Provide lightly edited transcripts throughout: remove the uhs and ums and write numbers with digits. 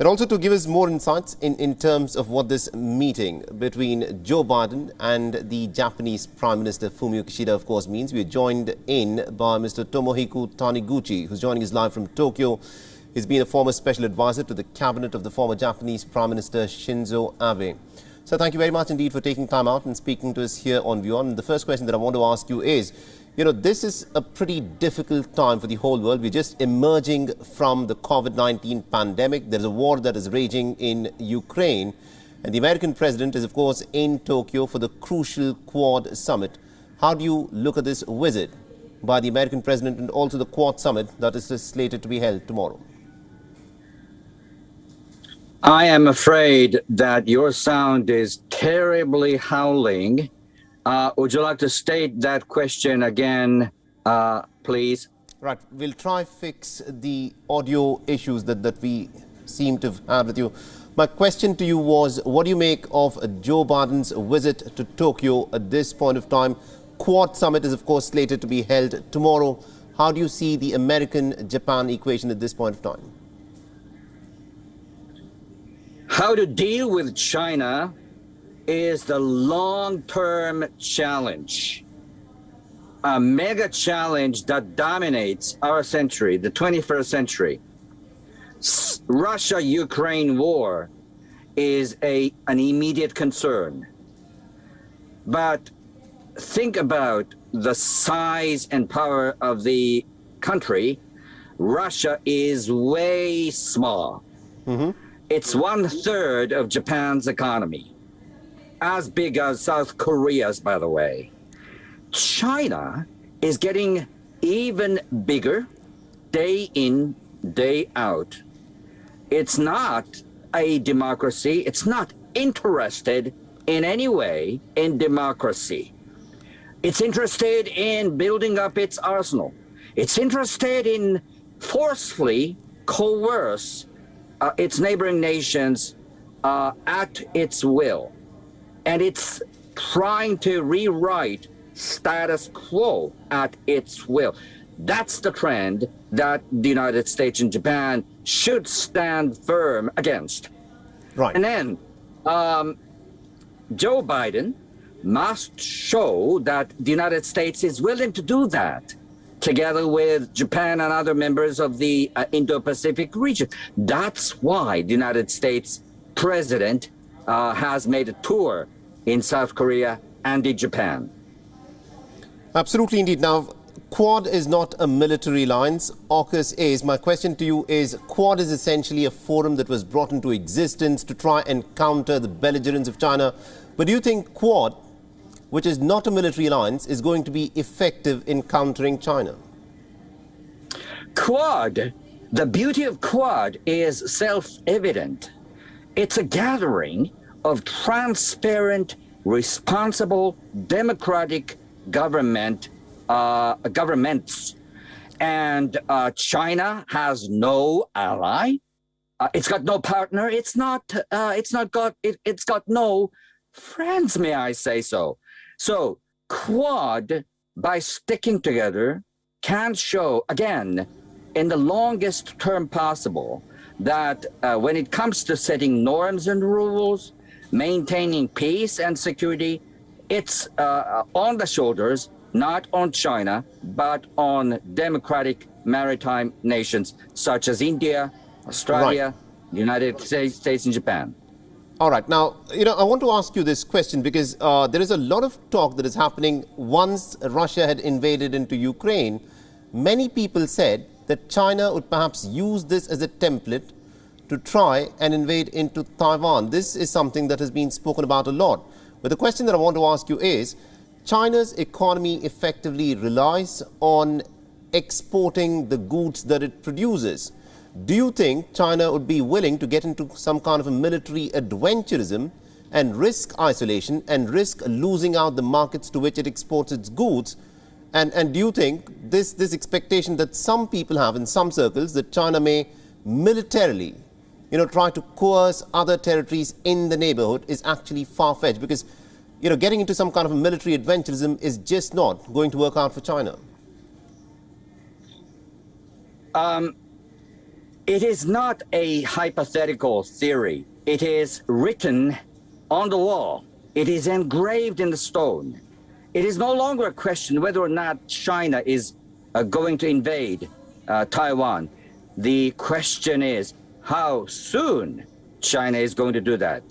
But also to give us more insights in terms of what this meeting between Joe Biden and the Japanese Prime Minister Fumio Kishida, of course, means. We are joined in by Mr. Tomohiko Taniguchi, who's joining us live from Tokyo. He's been a former special advisor to the cabinet of the former Japanese Prime Minister Shinzo Abe. So thank you very much indeed for taking time out and speaking to us here on WION. The first question that I want to ask you is, this is a pretty difficult time for the whole world. We're just emerging from the COVID-19 pandemic. There's a war that is raging in Ukraine. And the American president is, of course, in Tokyo for the crucial Quad summit. How do you look at this visit by the American president and also the Quad summit that is slated to be held tomorrow? I am afraid that your sound is terribly howling. Would you like to state that question again, please? Right. We'll try fix the audio issues that we seem to have had with you. My question to you was, what do you make of Joe Biden's visit to Tokyo at this point of time? Quad summit is, of course, slated to be held tomorrow. How do you see the American-Japan equation at this point of time? How to deal with China is the long-term challenge, a mega challenge that dominates our century, the 21st century. Russia-Ukraine war is an immediate concern. But think about the size and power of the country. Russia is way small. It's 1/3 of Japan's economy, as big as South Korea's, by the way. China is getting even bigger day in, day out. It's not a democracy. It's not interested in any way in democracy. It's interested in building up its arsenal. It's interested in forcefully coerce its neighboring nations at its will. And it's trying to rewrite status quo at its will. That's the trend that the United States and Japan should stand firm against. Right. And then Joe Biden must show that the United States is willing to do that, together with Japan and other members of the Indo-Pacific region. That's why the United States president has made a tour in South Korea and in Japan. Absolutely indeed. Now, Quad is not a military alliance. AUKUS is. My question to you is, Quad is essentially a forum that was brought into existence to try and counter the belligerence of China. But do you think Quad, which is not a military alliance, is going to be effective in countering China? Quad, the beauty of Quad is self-evident. It's a gathering of transparent, responsible, democratic governments. And China has no ally. It's got no partner. It's got no friends, may I say so. So Quad, by sticking together, can show, again, in the longest term possible, that when it comes to setting norms and rules, maintaining peace and security, it's on the shoulders, not on China, but on democratic maritime nations such as India, Australia, United States, and Japan. All right. Now, I want to ask you this question because there is a lot of talk that is happening once Russia had invaded into Ukraine. Many people said that China would perhaps use this as a template to try and invade into Taiwan. This is something that has been spoken about a lot. But the question that I want to ask you is, China's economy effectively relies on exporting the goods that it produces. Do you think China would be willing to get into some kind of a military adventurism and risk isolation and risk losing out the markets to which it exports its goods? And do you think this expectation that some people have in some circles that China may militarily, try to coerce other territories in the neighborhood is actually far-fetched? Because, getting into some kind of a military adventurism is just not going to work out for China. It is not a hypothetical theory. It is written on the wall. It is engraved in the stone. It is no longer a question whether or not China is going to invade Taiwan. The question is how soon China is going to do that.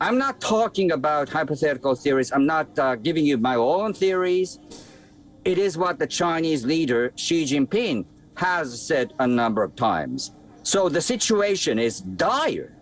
I'm not talking about hypothetical theories. I'm not giving you my own theories. It is what the Chinese leader, Xi Jinping, has said a number of times. So the situation is dire.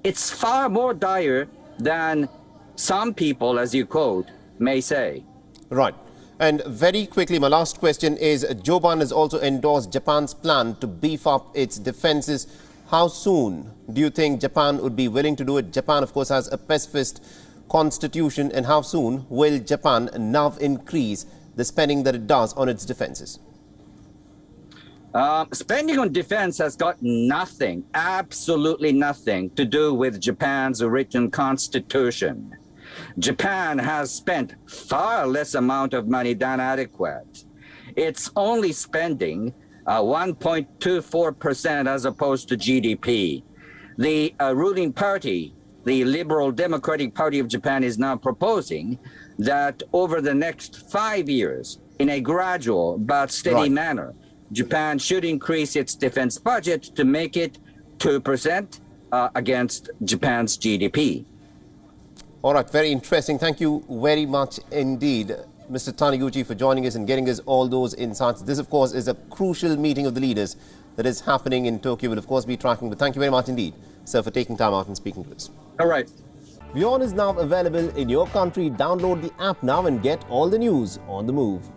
It's far more dire than some people, as you quote, may say. Right. And very quickly, my last question is, Joe Biden has also endorsed Japan's plan to beef up its defenses. How soon do you think Japan would be willing to do it? Japan, of course, has a pacifist constitution. And how soon will Japan now increase the spending that it does on its defenses? Spending on defense has got nothing, absolutely nothing to do with Japan's written constitution. Japan has spent far less amount of money than adequate. It's only spending 1.24% as opposed to GDP. The ruling party, the Liberal Democratic Party of Japan, is now proposing that over the next 5 years, in a gradual but steady manner, Japan should increase its defense budget to make it 2% against Japan's GDP. All right, very interesting. Thank you very much indeed, Mr. Taniguchi, for joining us and getting us all those insights. This, of course, is a crucial meeting of the leaders that is happening in Tokyo. We'll, of course, be tracking. But thank you very much indeed, sir, for taking time out and speaking to us. All right. WION is now available in your country. Download the app now and get all the news on the move.